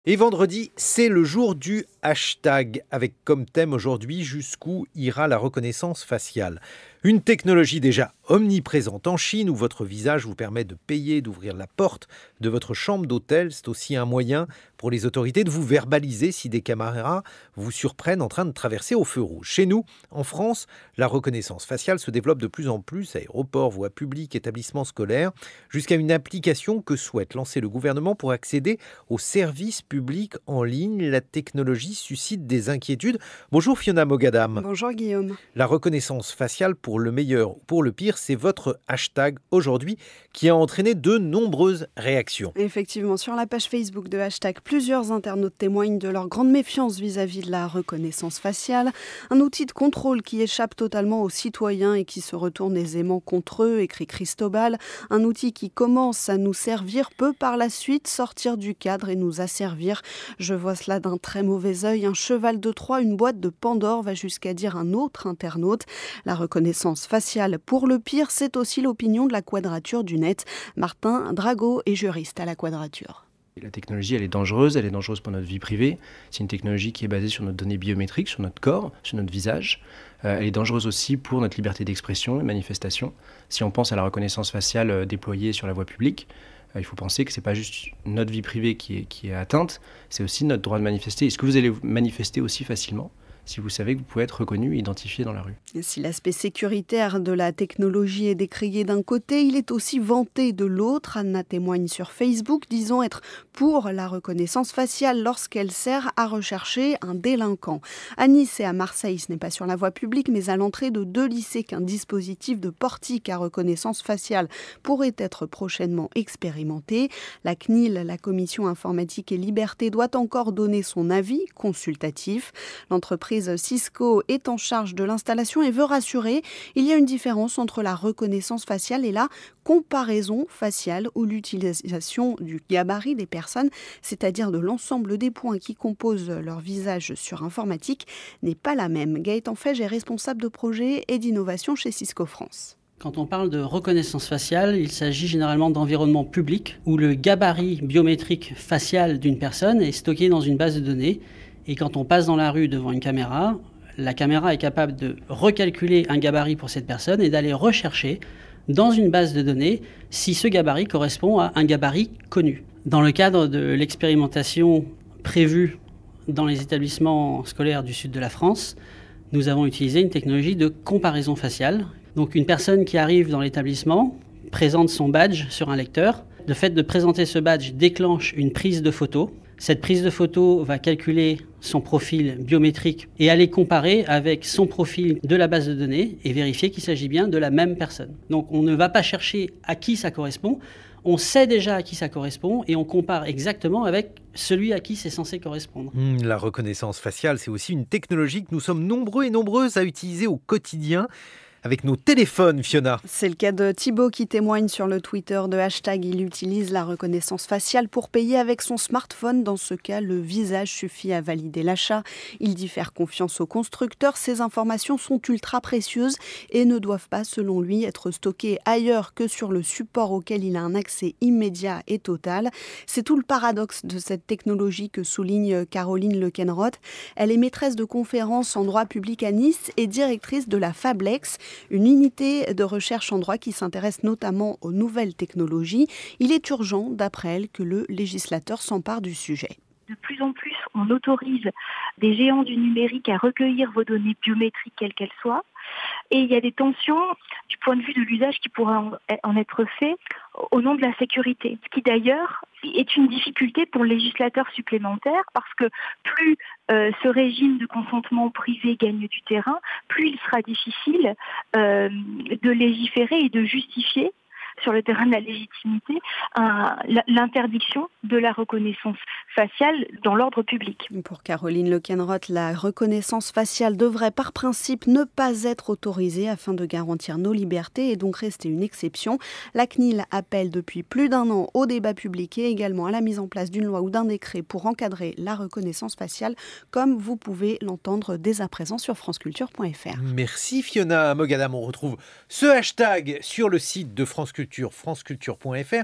Et vendredi, c'est le jour du hashtag, avec comme thème aujourd'hui jusqu'où ira la reconnaissance faciale. Une technologie déjà omniprésente en Chine où votre visage vous permet de payer, d'ouvrir la porte de votre chambre d'hôtel. C'est aussi un moyen pour les autorités de vous verbaliser si des caméras vous surprennent en train de traverser au feu rouge. Chez nous, en France, la reconnaissance faciale se développe de plus en plus, aéroports, voies publiques, établissements scolaires, jusqu'à une application que souhaite lancer le gouvernement pour accéder aux services publics en ligne. La technologie suscite des inquiétudes. Bonjour Fiona Mogadam. Bonjour Guillaume. La reconnaissance faciale pour le meilleur ou pour le pire, c'est votre hashtag aujourd'hui qui a entraîné de nombreuses réactions. Effectivement, sur la page Facebook de hashtag, plusieurs internautes témoignent de leur grande méfiance vis-à-vis de la reconnaissance faciale. Un outil de contrôle qui échappe totalement aux citoyens et qui se retourne aisément contre eux, écrit Cristobal. Un outil qui commence à nous servir peut par la suite sortir du cadre et nous asservir. Je vois cela d'un très mauvais œil. Un cheval de Troie, une boîte de Pandore, va jusqu'à dire un autre internaute. La reconnaissance faciale pour le pire, c'est aussi l'opinion de la Quadrature du Net. Martin Drago est juriste à la Quadrature. La technologie, elle est dangereuse pour notre vie privée. C'est une technologie qui est basée sur nos données biométriques, sur notre corps, sur notre visage. Elle est dangereuse aussi pour notre liberté d'expression et manifestation. Si on pense à la reconnaissance faciale déployée sur la voie publique, il faut penser que ce n'est pas juste notre vie privée qui est atteinte, c'est aussi notre droit de manifester. Est-ce que vous allez manifester aussi facilement si vous savez que vous pouvez être reconnu et identifié dans la rue? Si l'aspect sécuritaire de la technologie est décrié d'un côté, il est aussi vanté de l'autre. Anna témoigne sur Facebook, disant être pour la reconnaissance faciale lorsqu'elle sert à rechercher un délinquant. À Nice et à Marseille, ce n'est pas sur la voie publique, mais à l'entrée de 2 lycées qu'un dispositif de portique à reconnaissance faciale pourrait être prochainement expérimenté. La CNIL, la Commission informatique et liberté, doit encore donner son avis consultatif. L'entreprise Cisco est en charge de l'installation et veut rassurer. Il y a une différence entre la reconnaissance faciale et la comparaison faciale ou l'utilisation du gabarit des personnes, c'est-à-dire de l'ensemble des points qui composent leur visage sur informatique, n'est pas la même. Gaëtan Fège est responsable de projet et d'innovation chez Cisco France. Quand on parle de reconnaissance faciale, il s'agit généralement d'environnements publics où le gabarit biométrique facial d'une personne est stocké dans une base de données. Et quand on passe dans la rue devant une caméra, la caméra est capable de recalculer un gabarit pour cette personne et d'aller rechercher dans une base de données si ce gabarit correspond à un gabarit connu. Dans le cadre de l'expérimentation prévue dans les établissements scolaires du sud de la France, nous avons utilisé une technologie de comparaison faciale. Donc une personne qui arrive dans l'établissement présente son badge sur un lecteur. Le fait de présenter ce badge déclenche une prise de photo. Cette prise de photo va calculer son profil biométrique et aller comparer avec son profil de la base de données et vérifier qu'il s'agit bien de la même personne. Donc on ne va pas chercher à qui ça correspond, on sait déjà à qui ça correspond et on compare exactement avec celui à qui c'est censé correspondre. La reconnaissance faciale, c'est aussi une technologie que nous sommes nombreux et nombreuses à utiliser au quotidien. Avec nos téléphones, Fiona. C'est le cas de Thibaut qui témoigne sur le Twitter de hashtag. Il utilise la reconnaissance faciale pour payer avec son smartphone. Dans ce cas, le visage suffit à valider l'achat. Il dit faire confiance au constructeur. Ces informations sont ultra précieuses et ne doivent pas, selon lui, être stockées ailleurs que sur le support auquel il a un accès immédiat et total. C'est tout le paradoxe de cette technologie que souligne Caroline Lequenroth. Elle est maîtresse de conférences en droit public à Nice et directrice de la Fablex, une unité de recherche en droit qui s'intéresse notamment aux nouvelles technologies. Il est urgent, d'après elle, que le législateur s'empare du sujet. De plus en plus, on autorise des géants du numérique à recueillir vos données biométriques, quelles qu'elles soient. Et il y a des tensions du point de vue de l'usage qui pourrait en être fait au nom de la sécurité. Ce qui d'ailleurs est une difficulté pour le législateur supplémentaire parce que plus ce régime de consentement privé gagne du terrain, plus il sera difficile de légiférer et de justifier sur le terrain de la légitimité l'interdiction de la reconnaissance faciale dans l'ordre public. Pour Caroline Lequenroth, la reconnaissance faciale devrait par principe ne pas être autorisée afin de garantir nos libertés et donc rester une exception. La CNIL appelle depuis plus d'1 an au débat public et également à la mise en place d'une loi ou d'un décret pour encadrer la reconnaissance faciale, comme vous pouvez l'entendre dès à présent sur franceculture.fr. Merci Fiona Mogadam. On retrouve ce hashtag sur le site de France Culture, franceculture.fr.